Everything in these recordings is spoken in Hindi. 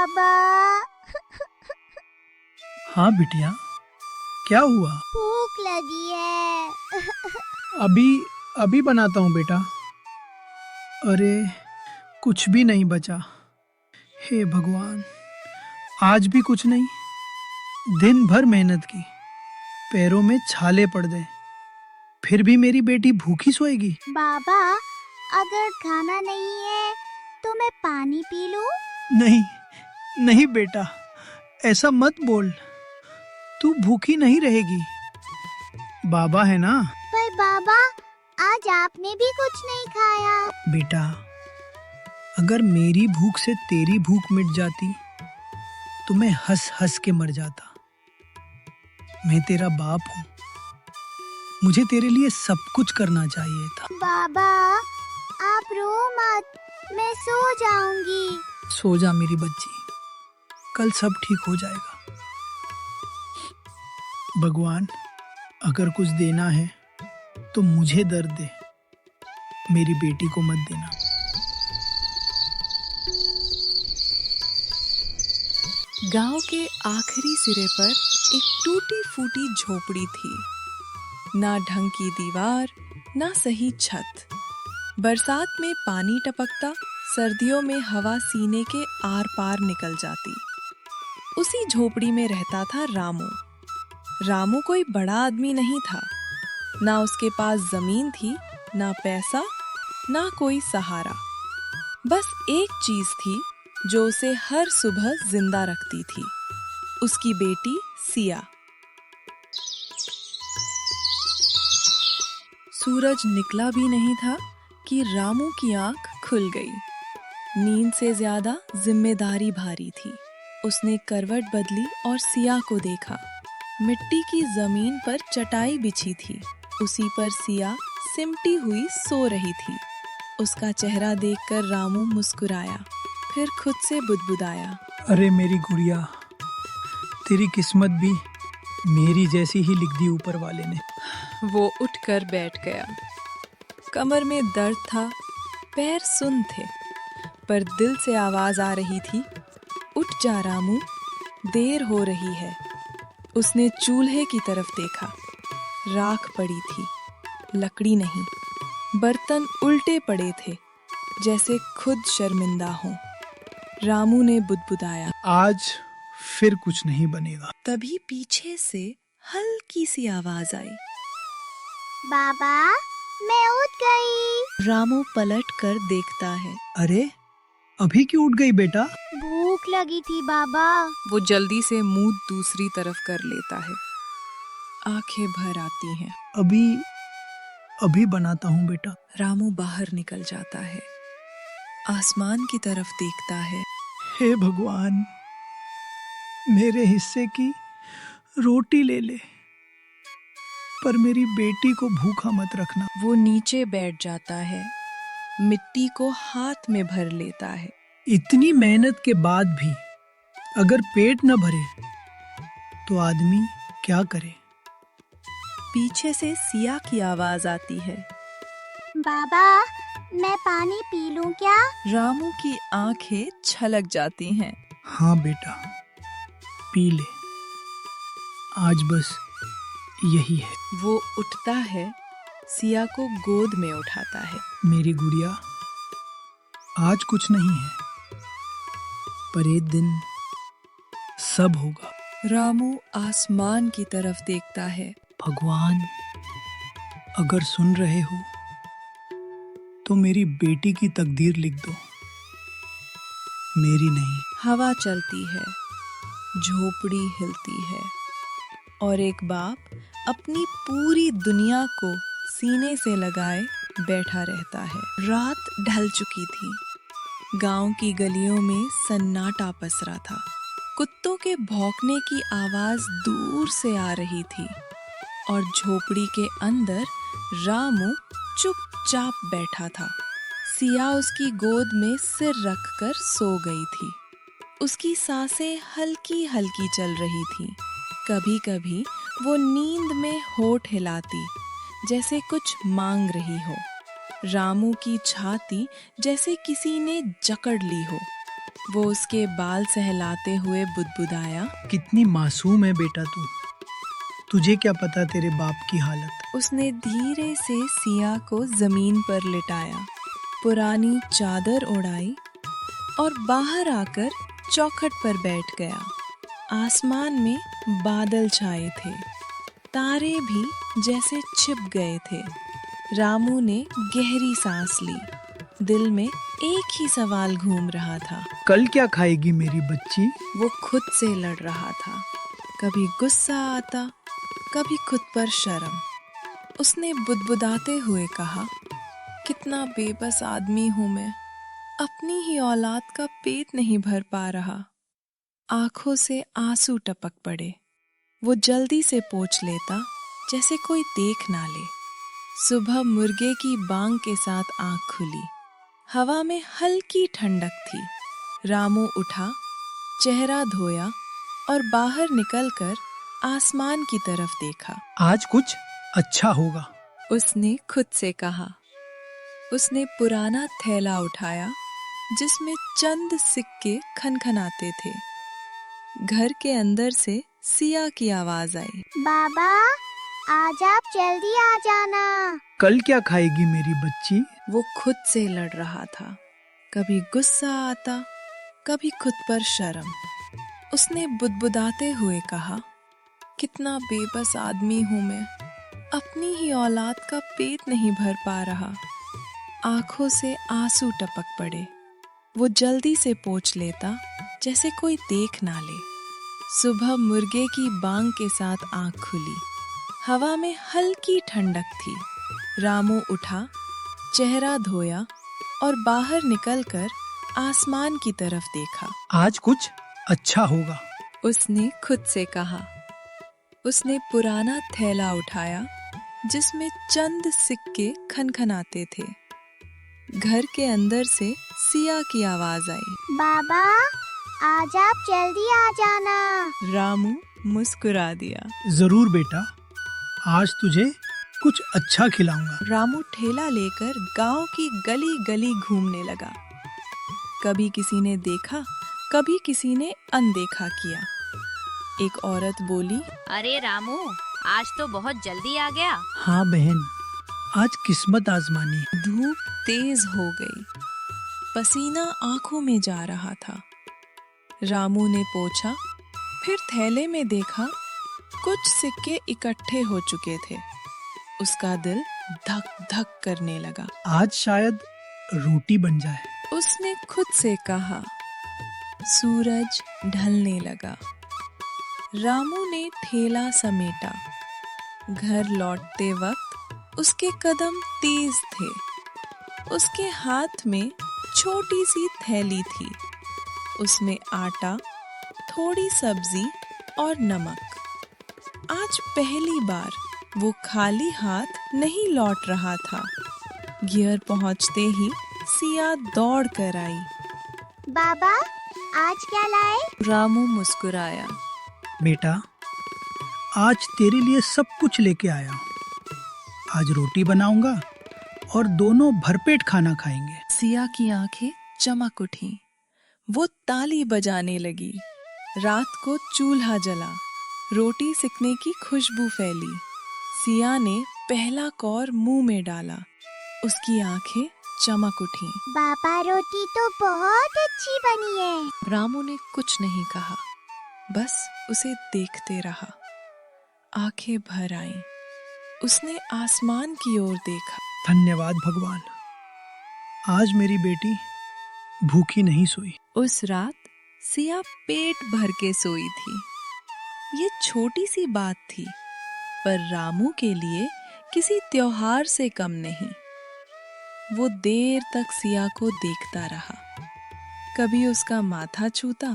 बाबा। हाँ बिटिया, क्या हुआ? भूख लगी है। अभी अभी बनाता हूँ बेटा। अरे कुछ भी नहीं बचा। हे भगवान, आज भी कुछ नहीं। दिन भर मेहनत की, पैरों में छाले पड़ गए, फिर भी मेरी बेटी भूखी सोएगी। बाबा, अगर खाना नहीं है तो मैं पानी पी लूं? नहीं नहीं बेटा, ऐसा मत बोल। तू भूखी नहीं रहेगी, बाबा है ना। पर बाबा, आज आपने भी कुछ नहीं खाया। बेटा, अगर मेरी भूख से तेरी भूख मिट जाती तो मैं हंस हंस के मर जाता। मैं तेरा बाप हूँ, मुझे तेरे लिए सब कुछ करना चाहिए था। बाबा, आप रो मत, मैं सो जाऊंगी। सो जा मेरी बच्ची, कल सब ठीक हो जाएगा। भगवान, अगर कुछ देना है तो मुझे दर्द दे, मेरी बेटी को मत देना। गांव के आखिरी सिरे पर एक टूटी फूटी झोपड़ी थी। ना ढंग की दीवार, ना सही छत। बरसात में पानी टपकता, सर्दियों में हवा सीने के आर पार निकल जाती। उसी झोपड़ी में रहता था रामू। रामू कोई बड़ा आदमी नहीं था। ना उसके पास जमीन थी, ना पैसा, ना कोई सहारा। बस एक चीज थी जो उसे हर सुबह जिंदा रखती थी, उसकी बेटी सिया। सूरज निकला भी नहीं था कि रामू की आंख खुल गई। नींद से ज्यादा जिम्मेदारी भारी थी। उसने करवट बदली और सिया को देखा। मिट्टी की जमीन पर चटाई बिछी थी, उसी पर सिया सिमटी हुई सो रही थी। उसका चेहरा देखकर रामू मुस्कुराया, फिर खुद से बुदबुदाया, अरे मेरी गुड़िया, तेरी किस्मत भी मेरी जैसी ही लिख दी ऊपर वाले ने। वो उठकर बैठ गया। कमर में दर्द था, पैर सुन्न थे, पर दिल से आवाज आ रही थी, उठ जा रामू, देर हो रही है। उसने चूल्हे की तरफ देखा। राख पड़ी थी, लकड़ी नहीं। बर्तन उल्टे पड़े थे, जैसे खुद शर्मिंदा हों। रामू ने बुदबुदाया, आज फिर कुछ नहीं बनेगा। तभी पीछे से हल्की सी आवाज आई। बाबा, मैं उठ गई। रामू पलट कर देखता है। अरे अभी क्यों उठ गई बेटा? भूख लगी थी बाबा। वो जल्दी से मुंह दूसरी तरफ कर लेता है। आंखें भर आती हैं। अभी बनाता हूँ बेटा। रामू बाहर निकल जाता है, आसमान की तरफ देखता है। हे भगवान, मेरे हिस्से की रोटी ले ले, पर मेरी बेटी को भूखा मत रखना। वो नीचे बैठ जाता है, मिट्टी को हाथ में भर लेता है। इतनी मेहनत के बाद भी अगर पेट न भरे तो आदमी क्या करे? पीछे से सिया की आवाज आती है। बाबा, मैं पानी पी लूं क्या? रामू की आंखें छलक जाती हैं। हाँ बेटा, पी ले, आज बस यही है। वो उठता है, सिया को गोद में उठाता है। मेरी गुड़िया, आज कुछ नहीं है, पर एक दिन सब होगा। रामू आसमान की तरफ देखता है। भगवान, अगर सुन रहे हो तो मेरी बेटी की तकदीर लिख दो, मेरी नहीं। हवा चलती है, झोपड़ी हिलती है, और एक बाप अपनी पूरी दुनिया को सीने से लगाए बैठा रहता है। रात ढल चुकी थी। गांव की गलियों में सन्नाटा पसरा था। कुत्तों के भौंकने की आवाज दूर से आ रही थी, और झोपड़ी के अंदर रामू चुपचाप बैठा था। सिया उसकी गोद में सिर रखकर सो गई थी। उसकी सांसें हल्की हल्की चल रही थी। कभी कभी वो नींद में होठ हिलाती, जैसे कुछ मांग रही हो। रामू की छाती जैसे किसी ने जकड़ ली हो। वो उसके बाल सहलाते हुए बुदबुदाया। कितनी मासूम है बेटा तू। तुझे क्या पता तेरे बाप की हालत। उसने धीरे से सिया को जमीन पर लिटाया, पुरानी चादर ओढ़ाई और बाहर आकर चौखट पर बैठ गया। आसमान में बादल छाए थे, तारे भी जैसे छिप गए थे। रामू ने गहरी सांस ली। दिल में एक ही सवाल घूम रहा था। कल क्या खाएगी मेरी बच्ची? वो खुद से लड़ रहा था। कभी गुस्सा आता, कभी खुद पर शर्म। उसने बुदबुदाते हुए कहा, कितना बेबस आदमी हूं मैं। अपनी ही औलाद का पेट नहीं भर पा रहा। आंखों से आंसू टपक पड़े। वो जल्दी से पोंछ लेता, जैसे कोई देख ना ले। सुबह मुर्गे की बांग के साथ आंख खुली। हवा में हल्की ठंडक थी। रामू उठा, चेहरा धोया और बाहर निकलकर आसमान की तरफ देखा। आज कुछ अच्छा होगा, उसने खुद से कहा। उसने पुराना थैला उठाया जिसमें चंद सिक्के खनखनाते थे। घर के अंदर से सिया की आवाज आई। बाबा, आज आप जल्दी आ जाना। कल क्या खाएगी मेरी बच्ची? वो खुद से लड़ रहा था। कभी गुस्सा आता, कभी खुद पर शर्म। उसने बुदबुदाते हुए कहा, कितना बेबस आदमी हूं मैं। अपनी ही औलाद का पेट नहीं भर पा रहा। आंखों से आंसू टपक पड़े। वो जल्दी से पोंछ लेता, जैसे कोई देख ना ले। सुबह मुर्गे की बांग के साथ आंख खुली। हवा में हल्की ठंडक थी। रामू उठा, चेहरा धोया और बाहर निकलकर आसमान की तरफ देखा। आज कुछ अच्छा होगा, उसने खुद से कहा। उसने पुराना थैला उठाया जिसमें चंद सिक्के खनखनाते थे। घर के अंदर से सिया की आवाज आई। बाबा, आज आप जल्दी आ जाना। रामू मुस्कुरा दिया। जरूर बेटा, आज तुझे कुछ अच्छा खिलाऊंगा। रामू ठेला लेकर गांव की गली गली घूमने लगा। कभी किसी ने देखा, कभी किसी ने अनदेखा किया। एक औरत बोली, अरे रामू, आज तो बहुत जल्दी आ गया। हाँ बहन, आज किस्मत आजमानी है। धूप तेज हो गई। पसीना आंखों में जा रहा था। रामू ने पूछा, फिर थैले में देखा, कुछ सिक्के इकट्ठे हो चुके थे। उसका दिल धक धक करने लगा। आज शायद रोटी बन जाए। उसने खुद से कहा। सूरज ढलने लगा। रामू ने ठेला समेटा। घर लौटते वक्त उसके कदम तेज थे। उसके हाथ में छोटी सी थैली थी। उसमें आटा, थोड़ी सब्जी और नमक। आज पहली बार वो खाली हाथ नहीं लौट रहा था। गियर पहुंचते ही सिया दौड़ कर आई। बाबा, आज क्या लाए? रामू मुस्कुराया। बेटा, आज तेरे लिए सब कुछ लेके आया हूँ। आज रोटी बनाऊंगा और दोनों भरपेट खाना खाएंगे। सिया की आंखें चमक उठी। वो ताली बजाने लगी। रात को चूल्हा जला। रोटी सिकने की खुशबू फैली। सिया ने पहला कौर मुंह में डाला। उसकी आंखें चमक उठी। पापा, रोटी तो बहुत अच्छी बनी है। रामू ने कुछ नहीं कहा, बस उसे देखते रहा। आंखें भर आईं। उसने आसमान की ओर देखा। धन्यवाद भगवान, आज मेरी बेटी भूखी नहीं सोई। उस रात सिया पेट भर के सोई थी। ये छोटी सी बात थी, पर रामू के लिए किसी त्योहार से कम नहीं। वो देर तक सिया को देखता रहा। कभी उसका माथा छूता,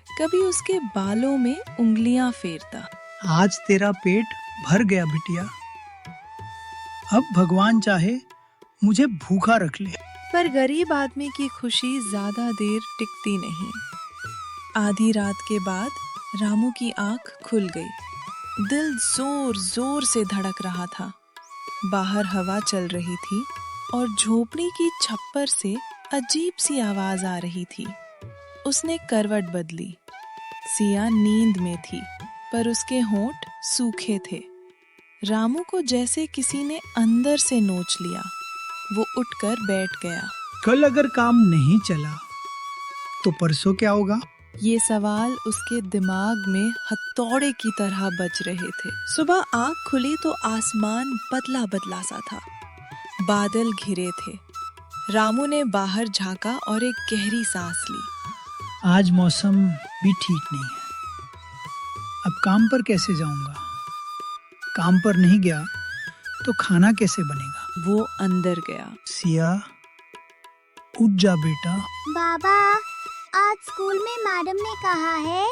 कभी उसके बालों में उंगलियां फेरता। आज तेरा पेट भर गया बिटिया। अब भगवान चाहे मुझे भूखा रख ले। पर गरीब आदमी की खुशी ज्यादा देर टिकती नहीं। आधी रात के बाद रामू की आंख खुल गई। दिल जोर जोर से धड़क रहा था। बाहर हवा चल रही थी और झोपड़ी की छप्पर से अजीब सी आवाज आ रही थी। उसने करवट बदली। सिया नींद में थी, पर उसके होंठ सूखे थे। रामू को जैसे किसी ने अंदर से नोच लिया। वो उठकर बैठ गया। कल अगर काम नहीं चला तो परसों क्या होगा? ये सवाल उसके दिमाग में हथौड़े की तरह बज रहे थे। सुबह आंख खुली तो आसमान बदला बदला सा था। बादल घिरे थे। रामू ने बाहर झांका और एक गहरी सांस ली। आज मौसम भी ठीक नहीं है। अब काम पर कैसे जाऊंगा? काम पर नहीं गया तो खाना कैसे बनेगा? वो अंदर गया। सिया, उठ जा बेटा। बाबा, आज स्कूल में मैडम ने कहा है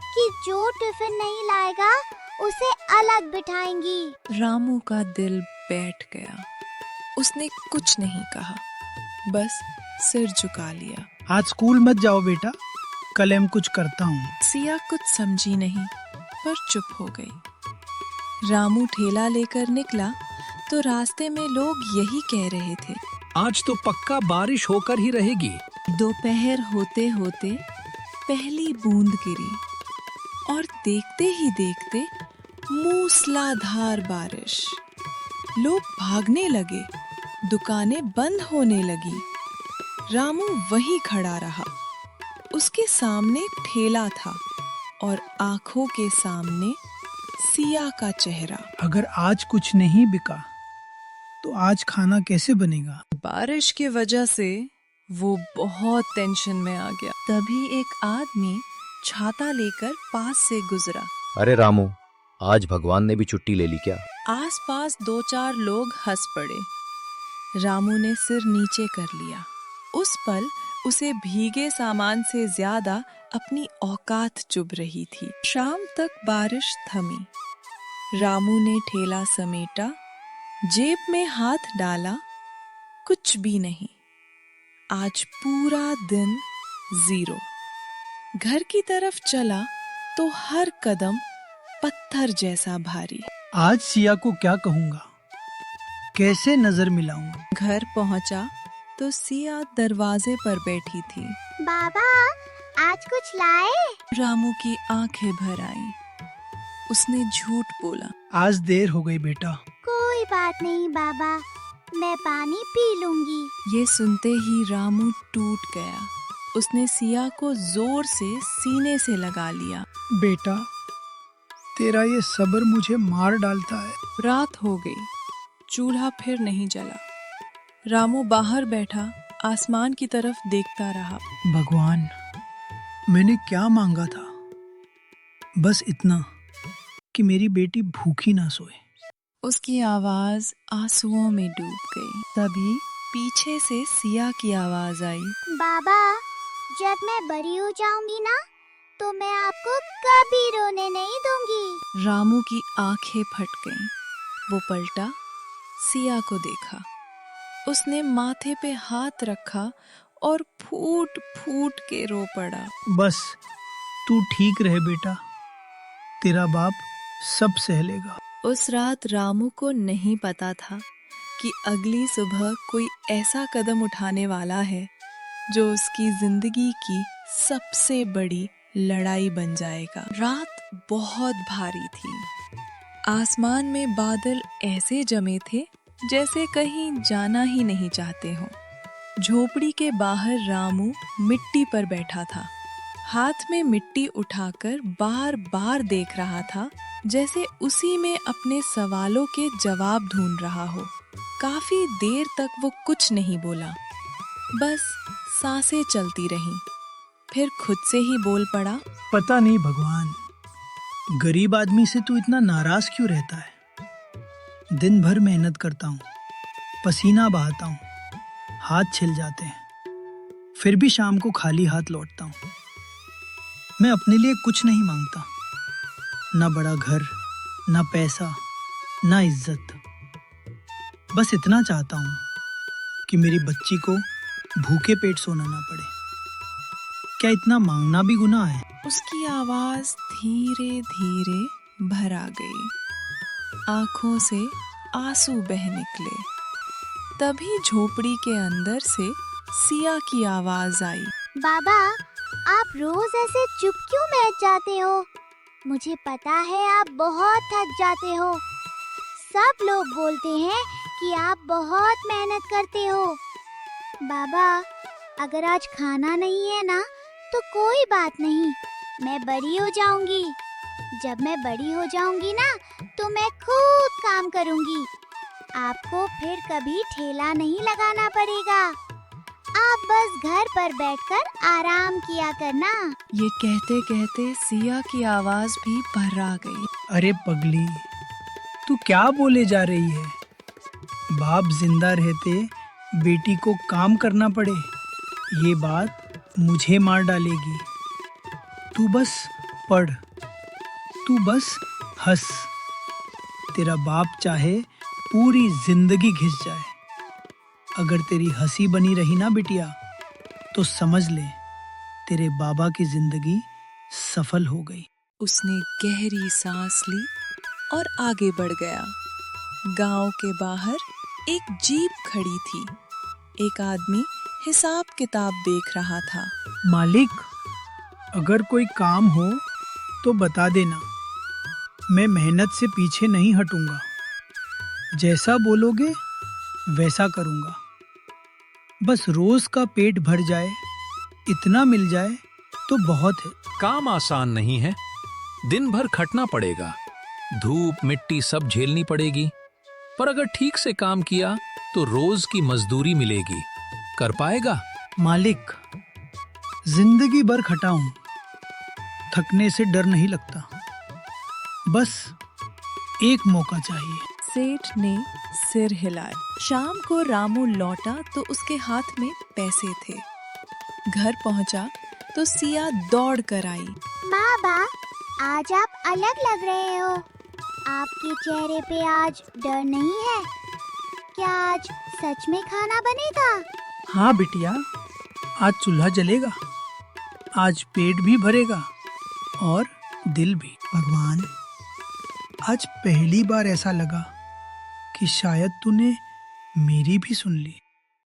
कि जो टिफिन नहीं लाएगा उसे अलग बिठाएंगी। रामू का दिल बैठ गया। उसने कुछ नहीं कहा, बस सिर झुका लिया। आज स्कूल मत जाओ बेटा, कल हम कुछ करता हूँ। सिया कुछ समझी नहीं, पर चुप हो गई। रामू ठेला लेकर निकला तो रास्ते में लोग यही कह रहे थे, आज तो पक्का बारिश होकर ही रहेगी। दोपहर होते होते पहली बूंद गिरी और देखते ही देखते मूसलाधार बारिश। लोग भागने लगे, दुकानें बंद होने लगी। रामू वहीं खड़ा रहा। उसके सामने एक ठेला था और आंखों के सामने सिया का चेहरा। अगर आज कुछ नहीं बिका तो आज खाना कैसे बनेगा? बारिश की वजह से वो बहुत टेंशन में आ गया। तभी एक आदमी छाता लेकर पास से गुजरा। अरे रामू, आज भगवान ने भी छुट्टी ले ली क्या? आसपास 2-4 लोग हंस पड़े। रामू ने सिर नीचे कर लिया। उस पल उसे भीगे सामान से ज्यादा अपनी औकात चुभ रही थी। शाम तक बारिश थमी। रामू ने ठेला समेटा, जेब में हाथ डाला, कुछ भी नहीं। आज पूरा दिन 0। घर की तरफ चला तो हर कदम पत्थर जैसा भारी। आज सिया को क्या कहूँगा? कैसे नजर मिलाऊंगा? घर पहुंचा तो सिया दरवाजे पर बैठी थी। बाबा, आज कुछ लाए? रामू की आंखें भर आईं। उसने झूठ बोला। आज देर हो गई बेटा। कोई बात नहीं बाबा, मैं पानी पी लूंगी। ये सुनते ही रामू टूट गया। उसने सिया को जोर से सीने से लगा लिया। बेटा, तेरा ये सब्र मुझे मार डालता है। रात हो गई, चूल्हा फिर नहीं जला। रामू बाहर बैठा आसमान की तरफ देखता रहा। भगवान, मैंने क्या मांगा था? बस इतना कि मेरी बेटी भूखी ना सोए। उसकी आवाज आंसुओं में डूब गई। तभी पीछे से सिया की आवाज आई। बाबा, जब मैं बड़ी हो जाऊंगी ना तो मैं आपको कभी रोने नहीं दूंगी। रामू की आंखें फट गईं। वो पलटा, सिया को देखा। उसने माथे पे हाथ रखा और फूट फूट के रो पड़ा। बस तू ठीक रहे बेटा, तेरा बाप सब सह लेगा। उस रात रामू को नहीं पता था कि अगली सुबह कोई ऐसा कदम उठाने वाला है जो उसकी जिंदगी की सबसे बड़ी लड़ाई बन जाएगा। रात बहुत भारी थी। आसमान में बादल ऐसे जमे थे जैसे कहीं जाना ही नहीं चाहते हों। झोपड़ी के बाहर रामू मिट्टी पर बैठा था। हाथ में मिट्टी उठाकर बार बार देख रहा था, जैसे उसी में अपने सवालों के जवाब ढूंढ रहा हो। काफी देर तक वो कुछ नहीं बोला, बस सांसें चलती रहीं। फिर खुद से ही बोल पड़ा, पता नहीं भगवान, गरीब आदमी से तू इतना नाराज क्यों रहता है? दिन भर मेहनत करता हूँ, पसीना बहाता हूँ, हाथ छिल जाते हैं, फिर भी शाम को खाली हाथ लौटता हूँ। मैं अपने लिए कुछ नहीं मांगता, ना बड़ा घर, ना पैसा, ना इज्जत। बस इतना चाहता हूँ कि मेरी बच्ची को भूखे पेट सोना ना पड़े। क्या इतना मांगना भी गुनाह है? उसकी आवाज धीरे धीरे भर आ गई। आंखों से आंसू बह निकले। तभी झोपड़ी के अंदर से सिया की आवाज आई। बाबा, आप रोज ऐसे चुप क्यों बैठ जाते हो? मुझे पता है आप बहुत थक जाते हो। सब लोग बोलते हैं कि आप बहुत मेहनत करते हो। बाबा, अगर आज खाना नहीं है ना तो कोई बात नहीं, मैं बड़ी हो जाऊंगी। जब मैं बड़ी हो जाऊंगी ना तो मैं खूब काम करूंगी। आपको फिर कभी ठेला नहीं लगाना पड़ेगा। आप बस घर पर बैठकर आराम किया करना। ये कहते कहते सिया की आवाज भी भर्रा गई। अरे पगली, तू क्या बोले जा रही है? बाप जिंदा रहते बेटी को काम करना पड़े, ये बात मुझे मार डालेगी। तू बस पढ़, तू बस हंस। तेरा बाप चाहे पूरी जिंदगी घिस जाए, अगर तेरी हंसी बनी रही ना बिटिया तो समझ ले तेरे बाबा की जिंदगी सफल हो गई। उसने गहरी सांस ली और आगे बढ़ गया। गांव के बाहर एक जीप खड़ी थी। एक आदमी हिसाब किताब देख रहा था। मालिक, अगर कोई काम हो तो बता देना, मैं मेहनत से पीछे नहीं हटूंगा। जैसा बोलोगे वैसा करूंगा। बस रोज का पेट भर जाए, इतना मिल जाए तो बहुत है। काम आसान नहीं है, दिन भर खटना पड़ेगा, धूप मिट्टी सब झेलनी पड़ेगी। पर अगर ठीक से काम किया तो रोज की मजदूरी मिलेगी। कर पाएगा? मालिक, जिंदगी भर खटा हूं, थकने से डर नहीं लगता। बस एक मौका चाहिए। सेठ ने सिर हिलाया। शाम को रामू लौटा तो उसके हाथ में पैसे थे। घर पहुंचा तो सिया दौड़ कर आई। बाबा, आज आप अलग लग रहे हो। आपके चेहरे पे आज डर नहीं है। क्या आज सच में खाना बनेगा? हाँ बिटिया, आज चूल्हा जलेगा, आज पेट भी भरेगा और दिल भी। भगवान, आज पहली बार ऐसा लगा कि शायद तूने मेरी भी सुन ली।